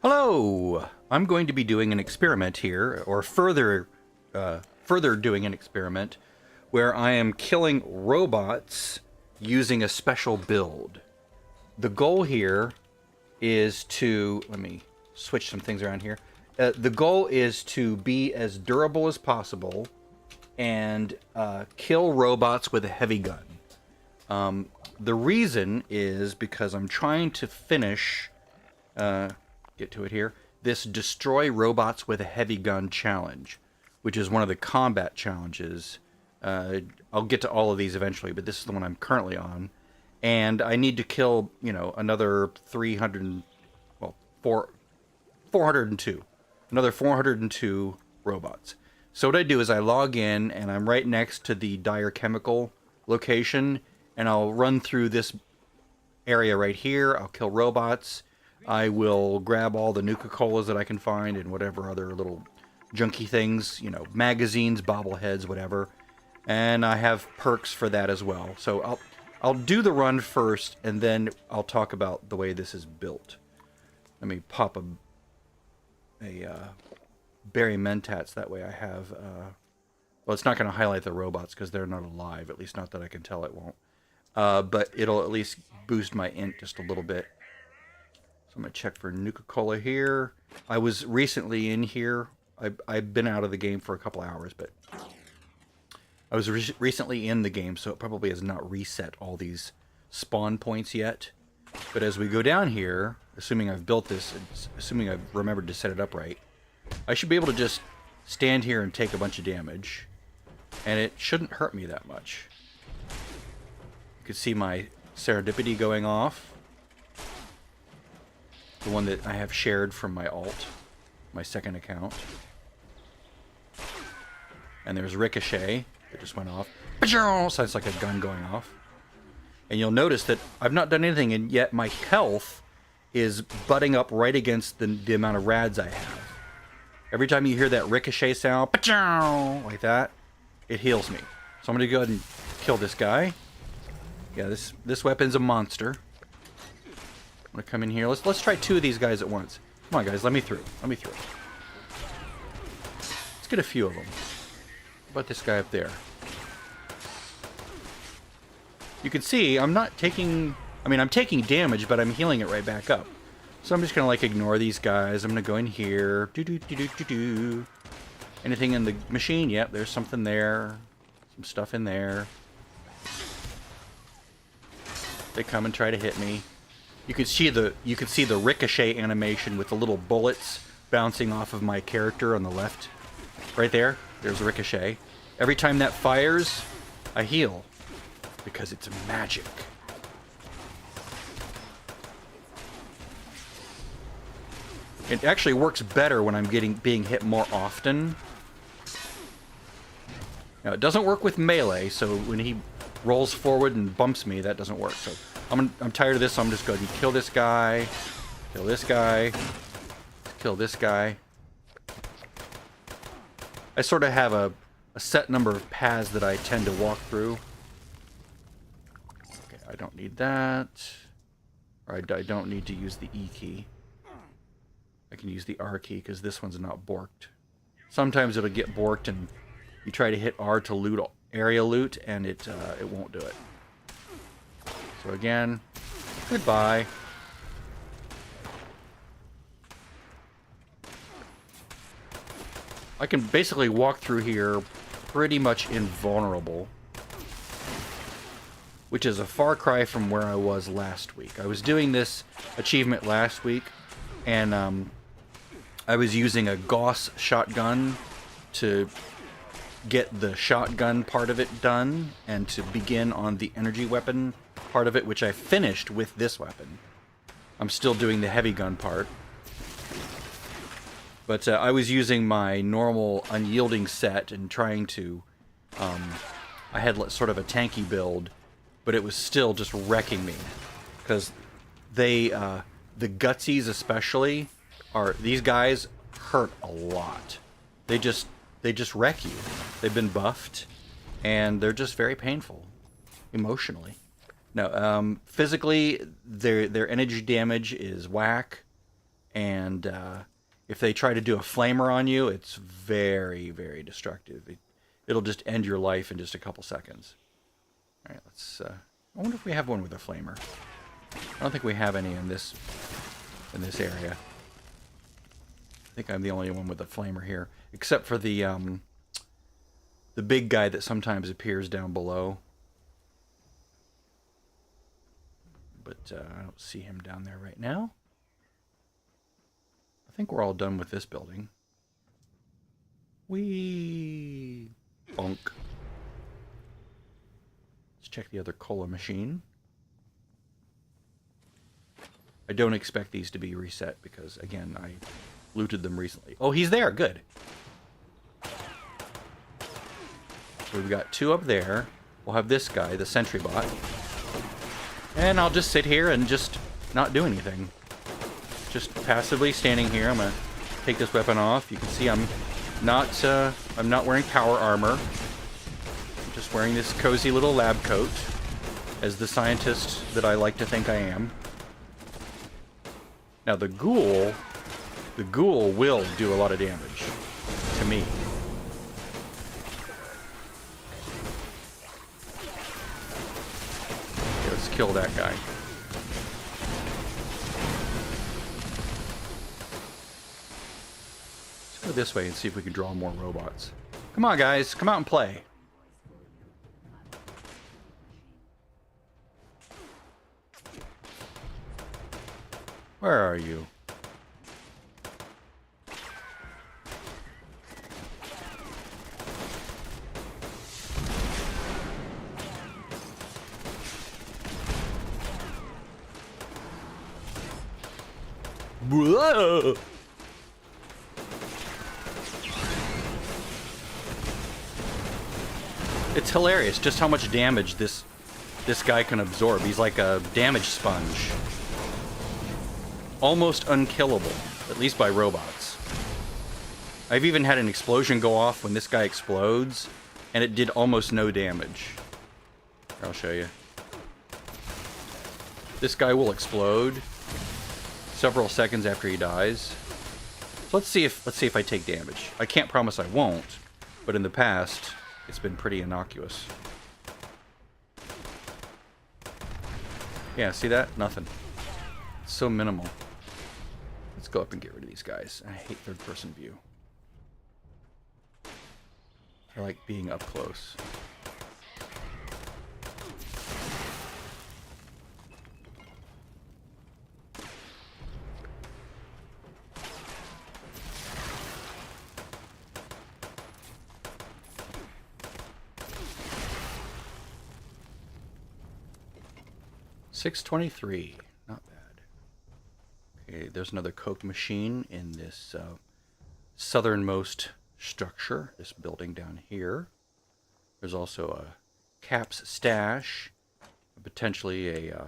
Hello! I'm going to be doing an experiment here, or further doing an experiment, where I am killing robots using a special build. The goal here is to... let me switch some things around here. The goal is to be as durable as possible and kill robots with a heavy gun. The reason is because I'm trying to finish... get to it here. This Destroy Robots with a Heavy Gun challenge, which is one of the combat challenges. I'll get to all of these eventually, but this is the one I'm currently on. And I need to kill, another 402. Another 402 robots. So what I do is I log in, and I'm right next to the Dire Chemical location, and I'll run through this area right here. I'll kill robots. I will grab all the Nuka-Colas that I can find and whatever other little junky things, magazines, bobbleheads, whatever. And I have perks for that as well. So I'll do the run first, and then I'll talk about the way this is built. Let me pop a Berry Mentats, that way I have... well, it's not going to highlight the robots because they're not alive, at least not that I can tell it won't. But it'll at least boost my int just a little bit. So I'm going to check for Nuka-Cola here. I was recently in here. I've been out of the game for a couple hours, but I was recently in the game, so it probably has not reset all these spawn points yet. But as we go down here, assuming I've built this, assuming I've remembered to set it up right, I should be able to just stand here and take a bunch of damage, and it shouldn't hurt me that much. You can see my serendipity going off. The one that I have shared from my alt, my second account. And there's Ricochet that just went off. Sounds like a gun going off. And you'll notice that I've not done anything, and yet my health is butting up right against the amount of rads I have. Every time you hear that Ricochet sound, like that, it heals me. So I'm going to go ahead and kill this guy. Yeah, this weapon's a monster. I'm gonna come in here. Let's try two of these guys at once. Come on, guys, let me through. Let me through. Let's get a few of them. How about this guy up there? You can see I'm not taking... I'm taking damage, but I'm healing it right back up. So I'm just gonna ignore these guys. I'm gonna go in here. Do. Anything in the machine? Yep, there's something there. Some stuff in there. They come and try to hit me. You can see the ricochet animation with the little bullets bouncing off of my character on the left. Right there. There's a ricochet. Every time that fires, I heal. Because it's magic. It actually works better when I'm being hit more often. Now, it doesn't work with melee, so when he rolls forward and bumps me, that doesn't work. So I'm tired of this, so I'm just going to kill this guy, kill this guy, kill this guy. I sort of have a set number of paths that I tend to walk through. Okay, I don't need that. Or I don't need to use the E key. I can use the R key because this one's not borked. Sometimes it'll get borked and you try to hit R to loot area loot and it won't do it. So again, goodbye. I can basically walk through here pretty much invulnerable, which is a far cry from where I was last week. I was doing this achievement last week, and I was using a Gauss shotgun to get the shotgun part of it done and to begin on the energy weapon part of it, which I finished with this weapon. I'm still doing the heavy gun part. But I was using my normal unyielding set and trying to... I had sort of a tanky build, but it was still just wrecking me. Because they... the Gutsies especially, these guys hurt a lot. They just wreck you. They've been buffed, and they're just very painful, emotionally. No, physically, their energy damage is whack, And if they try to do a flamer on you, it's very, very destructive. It'll just end your life in just a couple seconds. All right, let's... I wonder if we have one with a flamer. I don't think we have any in this area. I think I'm the only one with a flamer here, except for the big guy that sometimes appears down below. But I don't see him down there right now. I think we're all done with this building. Whee! Bonk. Let's check the other cola machine. I don't expect these to be reset because, again, I looted them recently. Oh, he's there. Good. So we've got 2 up there. We'll have this guy, the sentry bot. And I'll just sit here and just not do anything. Just passively standing here. I'm going to take this weapon off. You can see I'm not wearing power armor. I'm just wearing this cozy little lab coat as the scientist that I like to think I am. Now the ghoul will do a lot of damage to me. Okay, let's kill that guy. Let's go this way and see if we can draw more robots. Come on, guys, come out and play. Where are you? Whoa! It's hilarious just how much damage this guy can absorb. He's like a damage sponge. Almost unkillable, at least by robots. I've even had an explosion go off when this guy explodes, and it did almost no damage. Here, I'll show you. This guy will explode several seconds after he dies. So let's see if I take damage. I can't promise I won't, but in the past, it's been pretty innocuous. Yeah, see that? Nothing. It's so minimal. Let's go up and get rid of these guys. I hate third-person view. I like being up close. $623. Not bad. Okay, there's another Coke machine in this southernmost structure, this building down here. There's also a Caps stash, potentially a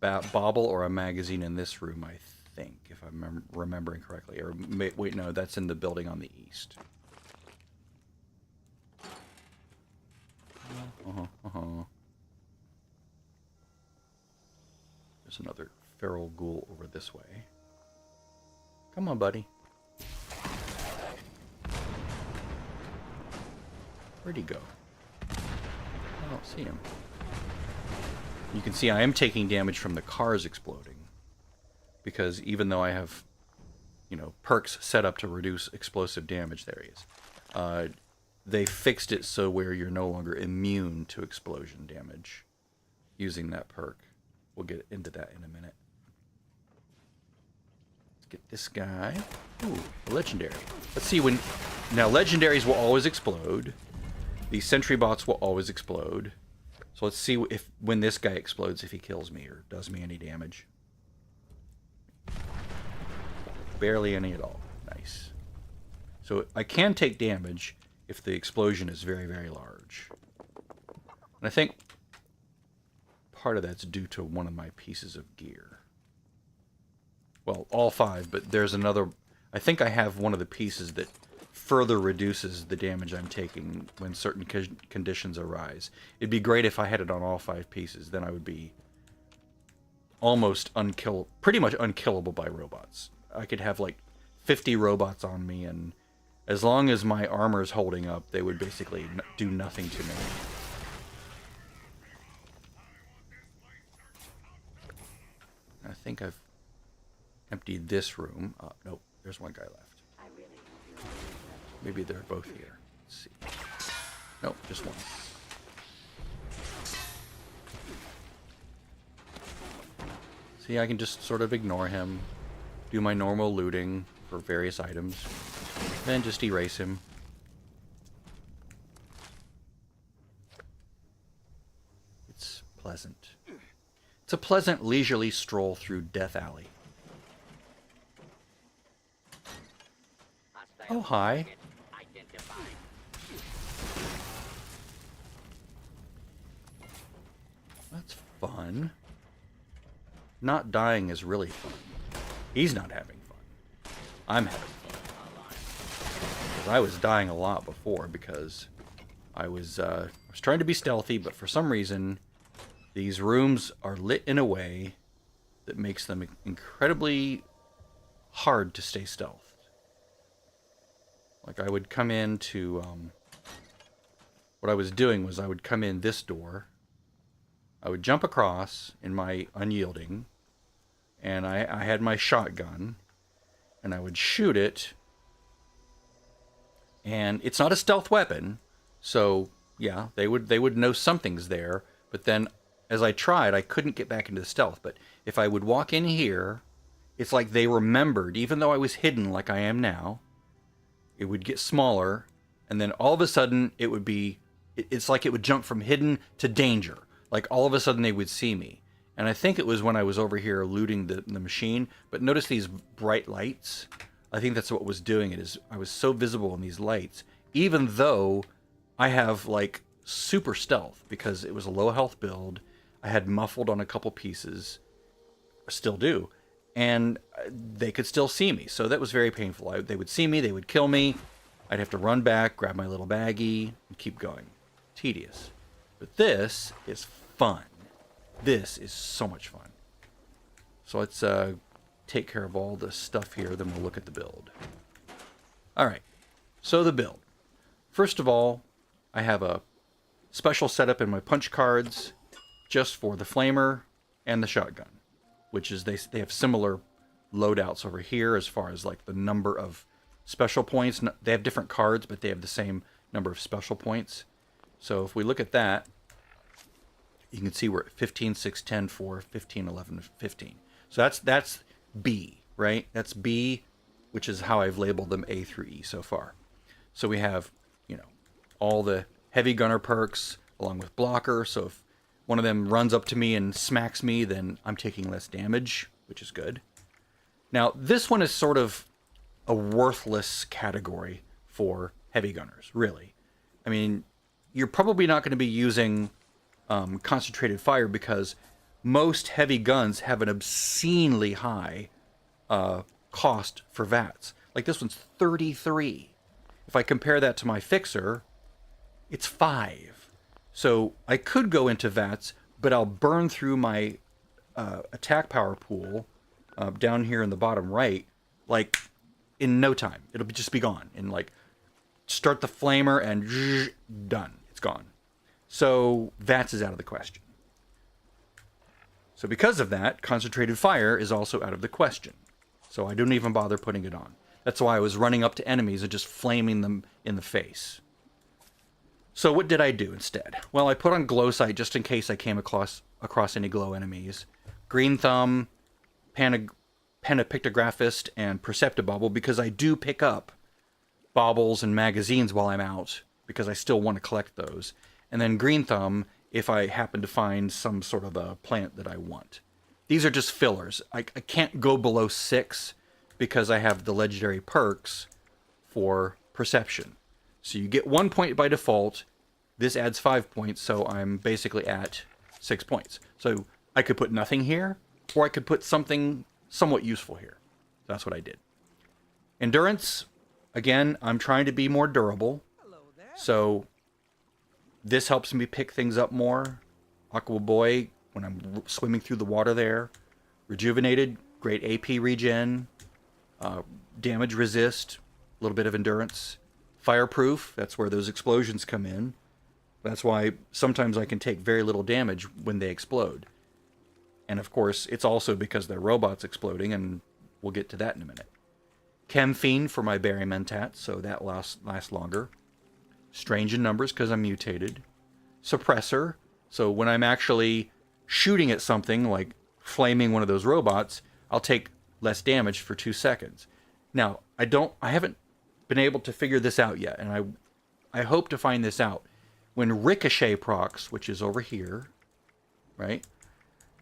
bauble or a magazine in this room, I think, if I'm remembering correctly. Or wait, no, that's in the building on the east. There's another feral ghoul over this way. Come on, buddy. Where'd he go? I don't see him. You can see I am taking damage from the cars exploding. Because even though I have, perks set up to reduce explosive damage, there he is. They fixed it so where you're no longer immune to explosion damage using that perk. We'll get into that in a minute. Let's get this guy. Ooh, a legendary. Let's see when... Now, legendaries will always explode. These sentry bots will always explode. So let's see if when this guy explodes, if he kills me or does me any damage. Barely any at all. Nice. So I can take damage if the explosion is very, very large. And I think part of that's due to one of my pieces of gear. Well, all 5, but there's another... I think I have one of the pieces that further reduces the damage I'm taking when certain conditions arise. It'd be great if I had it on all 5 pieces. Then I would be almost pretty much unkillable by robots. I could have like 50 robots on me, and as long as my armor is holding up, they would basically do nothing to me. I think I've emptied this room. Nope, there's one guy left. Maybe they're both here. Let's see. Nope, just one. See, I can just sort of ignore him, do my normal looting for various items, then just erase him. It's pleasant. It's a pleasant, leisurely stroll through Death Alley. Oh, hi. That's fun. Not dying is really fun. He's not having fun. I'm having fun. Because I was dying a lot before because I was trying to be stealthy, but for some reason these rooms are lit in a way that makes them incredibly hard to stay stealthed. Like I would come in to what I was doing was I would come in this door, I would jump across in my unyielding, and I had my shotgun, and I would shoot it, and it's not a stealth weapon, so yeah, they would know something's there, but then as I tried, I couldn't get back into the stealth. But if I would walk in here, it's like they remembered, even though I was hidden like I am now, it would get smaller, and then all of a sudden it would be, it's like it would jump from hidden to danger. Like all of a sudden they would see me. And I think it was when I was over here looting the machine, but notice these bright lights. I think that's what was doing it, is I was so visible in these lights, even though I have like super stealth because it was a low health build. I had muffled on a couple pieces, still do, and they could still see me. So that was very painful. They would see me, they would kill me. I'd have to run back, grab my little baggie, and keep going. Tedious. But this is fun. This is so much fun. So let's take care of all the stuff here, then we'll look at the build. Alright, so the build. First of all, I have a special setup in my punch cards just for the flamer and the shotgun, which is they have similar loadouts over here as far as like the number of special points. They have different cards, but they have the same number of special points. So if we look at that, you can see we're at 15, 6, 10, 4, 15, 11, 15. So that's B, right? That's B, which is how I've labeled them A through E so far. So we have, all the heavy gunner perks along with blocker. So if one of them runs up to me and smacks me, then I'm taking less damage, which is good. Now, this one is sort of a worthless category for heavy gunners, really. I mean, you're probably not going to be using concentrated fire because most heavy guns have an obscenely high cost for VATS. Like this one's 33. If I compare that to my fixer, it's 5. So I could go into VATS, but I'll burn through my attack power pool down here in the bottom right, like in no time. It'll just be gone. And like start the flamer and done. It's gone. So VATS is out of the question. So because of that, concentrated fire is also out of the question. So I didn't even bother putting it on. That's why I was running up to enemies and just flaming them in the face. So what did I do instead? Well, I put on glow sight just in case I came across any glow enemies. Green thumb, Panopictographist, and Perceptibobble, because I do pick up baubles and magazines while I'm out, because I still want to collect those. And then green thumb if I happen to find some sort of a plant that I want. These are just fillers. I can't go below 6 because I have the legendary perks for perception. So you get 1 point by default. This adds 5 points, so I'm basically at 6 points. So I could put nothing here, or I could put something somewhat useful here. That's what I did. Endurance, again, I'm trying to be more durable. So this helps me pick things up more. Aqua Boy, when I'm swimming through the water there, Rejuvenated, great AP regen, damage resist, a little bit of endurance. Fireproof, that's where those explosions come in. That's why sometimes I can take very little damage when they explode. And of course, it's also because they're robots exploding, and we'll get to that in a minute. Chem Fiend for my Berry Mentat, so that lasts longer. Strange in numbers because I'm mutated. Suppressor, so when I'm actually shooting at something, like flaming one of those robots, I'll take less damage for 2 seconds. Now, I haven't been able to figure this out yet, and I hope to find this out. When Ricochet procs, which is over here, right,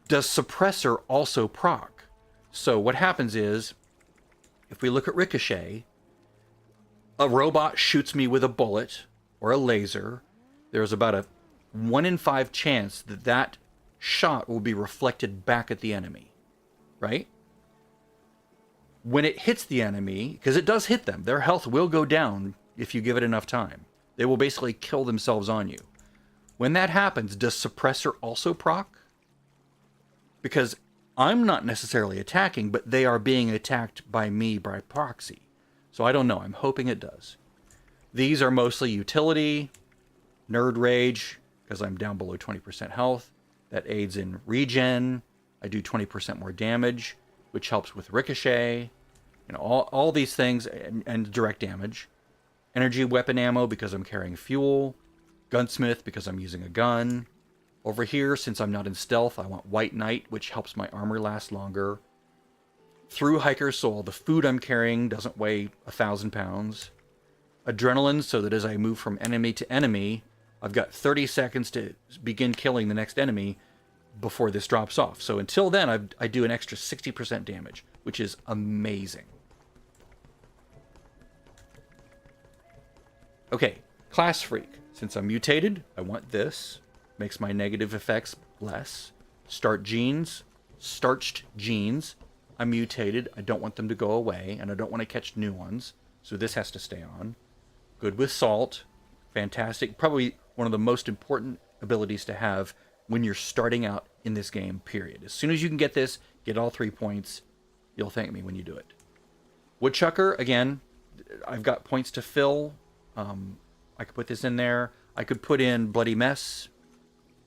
does Suppressor also proc? So what happens is, if we look at Ricochet, a robot shoots me with a bullet or a laser. There's about a 1 in 5 chance that that shot will be reflected back at the enemy, right? When it hits the enemy, because it does hit them, their health will go down if you give it enough time. They will basically kill themselves on you. When that happens, does Suppressor also proc? Because I'm not necessarily attacking, but they are being attacked by me by proxy. So I don't know. I'm hoping it does. These are mostly utility, Nerd Rage, because I'm down below 20% health. That aids in regen. I do 20% more damage, which helps with Ricochet. You know, all these things, and direct damage. Energy weapon ammo because I'm carrying fuel. Gunsmith because I'm using a gun. Over here, since I'm not in stealth, I want White Knight, which helps my armor last longer. Through Hiker's Soul, the food I'm carrying doesn't weigh 1,000 pounds. Adrenaline, so that as I move from enemy to enemy, I've got 30 seconds to begin killing the next enemy before this drops off. So until then, I do an extra 60% damage, which is amazing. Okay, Class Freak. Since I'm mutated, I want this. Makes my negative effects less. Starched genes. I'm mutated. I don't want them to go away, and I don't want to catch new ones. So this has to stay on. Good with salt. Fantastic. Probably one of the most important abilities to have when you're starting out in this game, period. As soon as you can get this, get all 3 points, you'll thank me when you do it. Woodchucker, again, I've got points to fill. I could put this in there. I could put in Bloody Mess.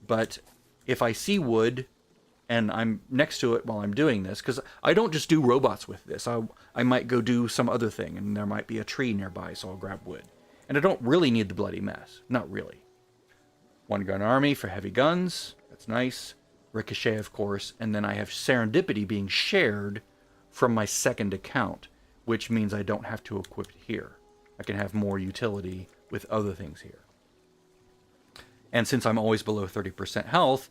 But if I see wood and I'm next to it while I'm doing this, because I don't just do robots with this. I might go do some other thing, and there might be a tree nearby, so I'll grab wood. And I don't really need the Bloody Mess. Not really. One gun army for heavy guns. That's nice. Ricochet, of course. And then I have Serendipity being shared from my second account, which means I don't have to equip it here. I can have more utility with other things here. And since I'm always below 30% health,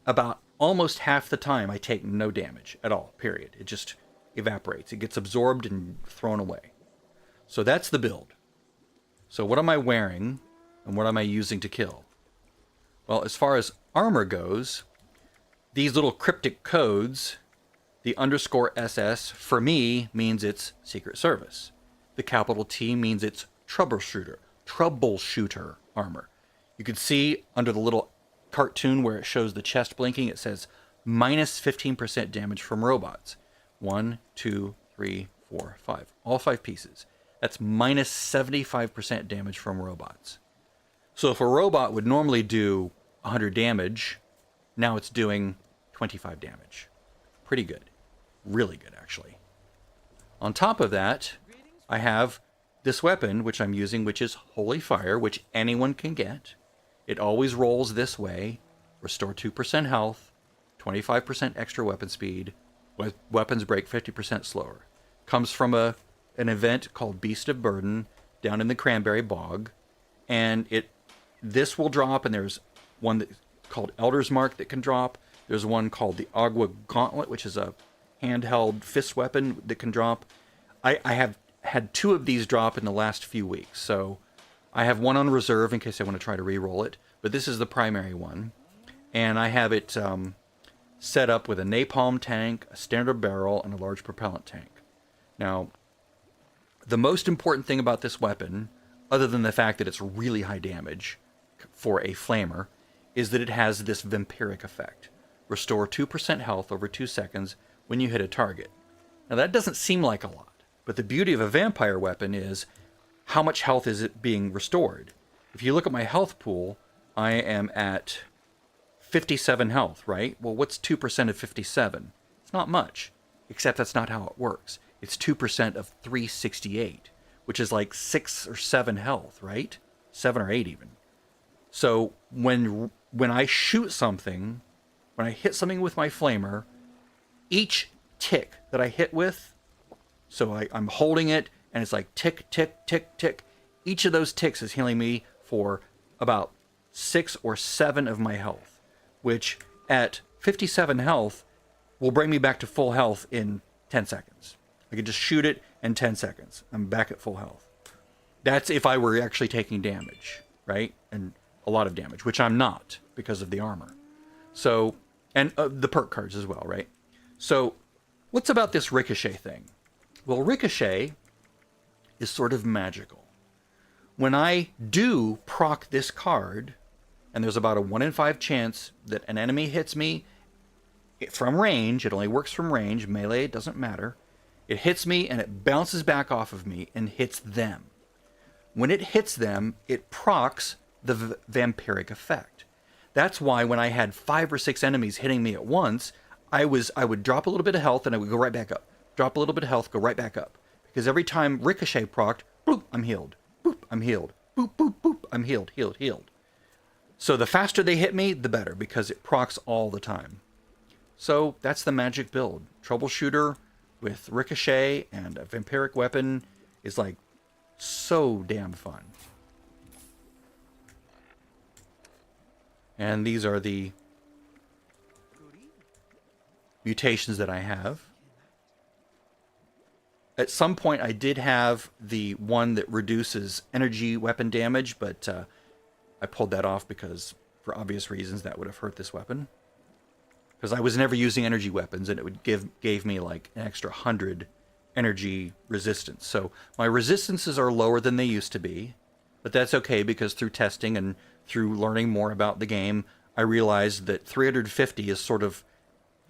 about almost half the time I take no damage at all, period. It just evaporates. It gets absorbed and thrown away. So that's the build. So what am I wearing, and what am I using to kill? Well, as far as armor goes, these little cryptic codes, the _SS, for me, means it's Secret Service. The capital T means it's troubleshooter armor. You can see under the little cartoon where it shows the chest blinking, it says minus 15% damage from robots. 1, 2, 3, 4, 5. All 5 pieces. That's minus 75% damage from robots. So if a robot would normally do 100 damage, now it's doing 25 damage. Pretty good. Really good, actually. On top of that, I have this weapon, which I'm using, which is Holy Fire, which anyone can get. It always rolls this way. Restore 2% health, 25% extra weapon speed, weapons break 50% slower. Comes from an event called Beast of Burden down in the Cranberry Bog. And this will drop, and there's one called Elder's Mark that can drop. There's one called the Agua Gauntlet, which is a handheld fist weapon that can drop. I have had 2 of these drop in the last few weeks, so I have one on reserve in case I want to try to re-roll it, but this is the primary one. And I have it set up with a napalm tank, a standard barrel, and a large propellant tank. Now, the most important thing about this weapon, other than the fact that it's really high damage for a flamer, is that it has this vampiric effect. Restore 2% health over 2 seconds when you hit a target. Now that doesn't seem like a lot, but the beauty of a vampire weapon is how much health is it being restored. If you look at my health pool, I am at 57 health, right? Well, what's 2% of 57? It's not much, except that's not how it works. It's 2% of 368, which is like 6 or 7 health, right? 7 or 8 even. So when I shoot something, when I hit something with my flamer, each tick that I hit with, so I'm holding it, and it's like tick, tick, tick, tick. Each of those ticks is healing me for about 6 or 7 of my health, which at 57 health will bring me back to full health in 10 seconds. I can just shoot it in 10 seconds. I'm back at full health. That's if I were actually taking damage, right? And a lot of damage, which I'm not because of the armor. So, and the perk cards as well, right? So, what's about this Ricochet thing? Well, Ricochet is sort of magical. When I do proc this card, and there's about a 1 in 5 chance that an enemy hits me from range, it only works from range, melee, it doesn't matter. It hits me and it bounces back off of me and hits them. When it hits them, it procs the vampiric effect. That's why when I had 5 or 6 enemies hitting me at once, I would drop a little bit of health and I would go right back up. Drop a little bit of health, go right back up. Because every time Ricochet procced, boop, I'm healed. Boop, I'm healed. Boop, boop, boop, I'm healed, healed, healed. So the faster they hit me, the better, because it procs all the time. So that's the magic build. Troubleshooter with Ricochet and a vampiric weapon is like so damn fun. And these are the mutations that I have. At some point I did have the one that reduces energy weapon damage, but I pulled that off because, for obvious reasons, that would have hurt this weapon. Because I was never using energy weapons, and it would gave me like an extra 100 energy resistance. So my resistances are lower than they used to be, but that's okay because through testing and through learning more about the game, I realized that 350 is sort of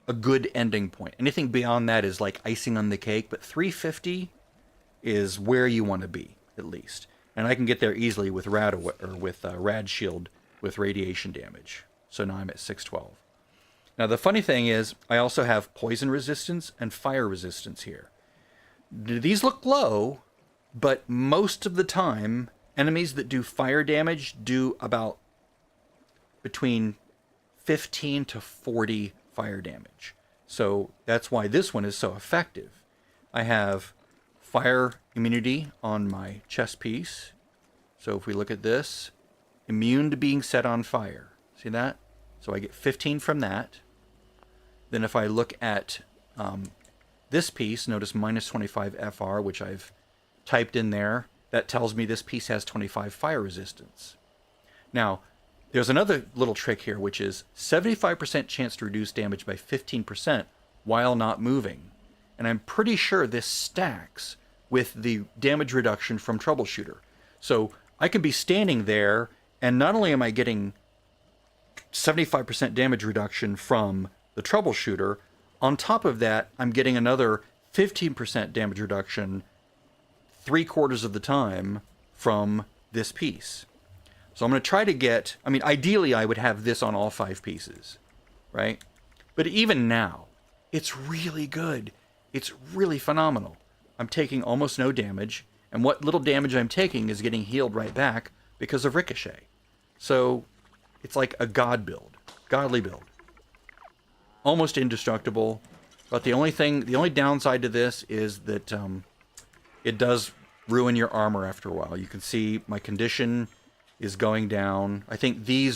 a good ending point. Anything beyond that is like icing on the cake, but 350 is where you want to be, at least. And I can get there easily with Rad Shield with radiation damage. So now I'm at 612. Now the funny thing is, I also have poison resistance and fire resistance here. These look low, but most of the time, enemies that do fire damage do about between 15 to 40 fire damage. So that's why this one is so effective. I have fire immunity on my chest piece. So if we look at this, immune to being set on fire. See that? So I get 15 from that. Then if I look at this piece, notice minus 25 FR, which I've typed in there. That tells me this piece has 25 fire resistance. Now, there's another little trick here, which is 75% chance to reduce damage by 15% while not moving. And I'm pretty sure this stacks with the damage reduction from Troubleshooter. So I can be standing there, and not only am I getting 75% damage reduction from the Troubleshooter, on top of that, I'm getting another 15% damage reduction 3/4 of the time from this piece. So I'm going to try to get, I mean, ideally I would have this on all 5 pieces, right? But even now, it's really good. It's really phenomenal. I'm taking almost no damage, and what little damage I'm taking is getting healed right back because of Ricochet. So it's like a god build, godly build. Almost indestructible, but the only downside to this is that it does ruin your armor after a while. You can see my condition is going down. I think they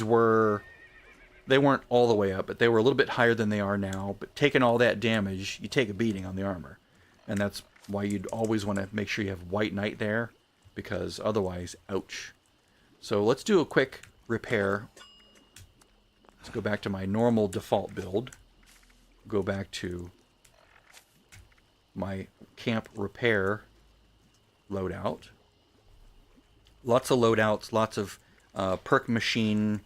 weren't all the way up, but they were a little bit higher than they are now. But taking all that damage, you take a beating on the armor. And that's why you'd always want to make sure you have White Knight there, because otherwise, ouch. So let's do a quick repair. Let's go back to my normal default build. Go back to my camp repair loadout. Lots of loadouts, lots of perk machine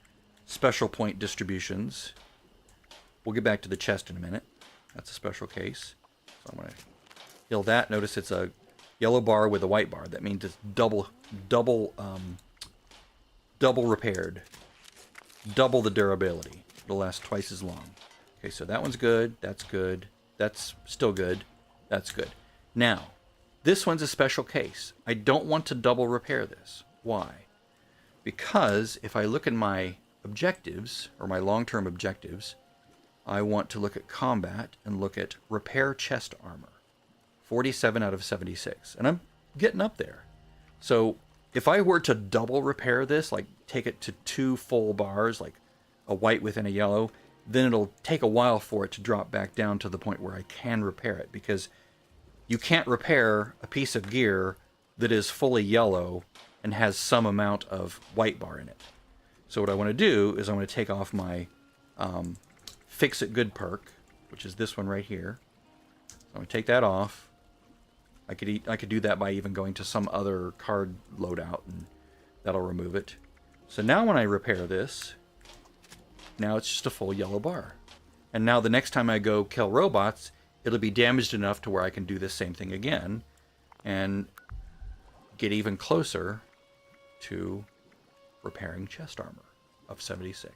special point distributions. We'll get back to the chest in a minute. That's a special case. So I'm going to heal that. Notice it's a yellow bar with a white bar. That means it's double repaired. Double the durability. It'll last twice as long. Okay, so that one's good. That's good. That's still good. That's good. Now, this one's a special case. I don't want to double repair this. Why? Because if I look at my objectives, or my long-term objectives, I want to look at combat and look at repair chest armor. 47 out of 76. And I'm getting up there. So if I were to double repair this, like take it to 2 full bars, like a white within a yellow, then it'll take a while for it to drop back down to the point where I can repair it, because you can't repair a piece of gear that is fully yellow and has some amount of white bar in it. So what I want to do is I want to take off my Fix It Good perk, which is this one right here. I'm going to take that off. I could do that by even going to some other card loadout, and that'll remove it. So now when I repair this, now it's just a full yellow bar. And now the next time I go kill robots, it'll be damaged enough to where I can do the same thing again and get even closer to repairing chest armor of 76.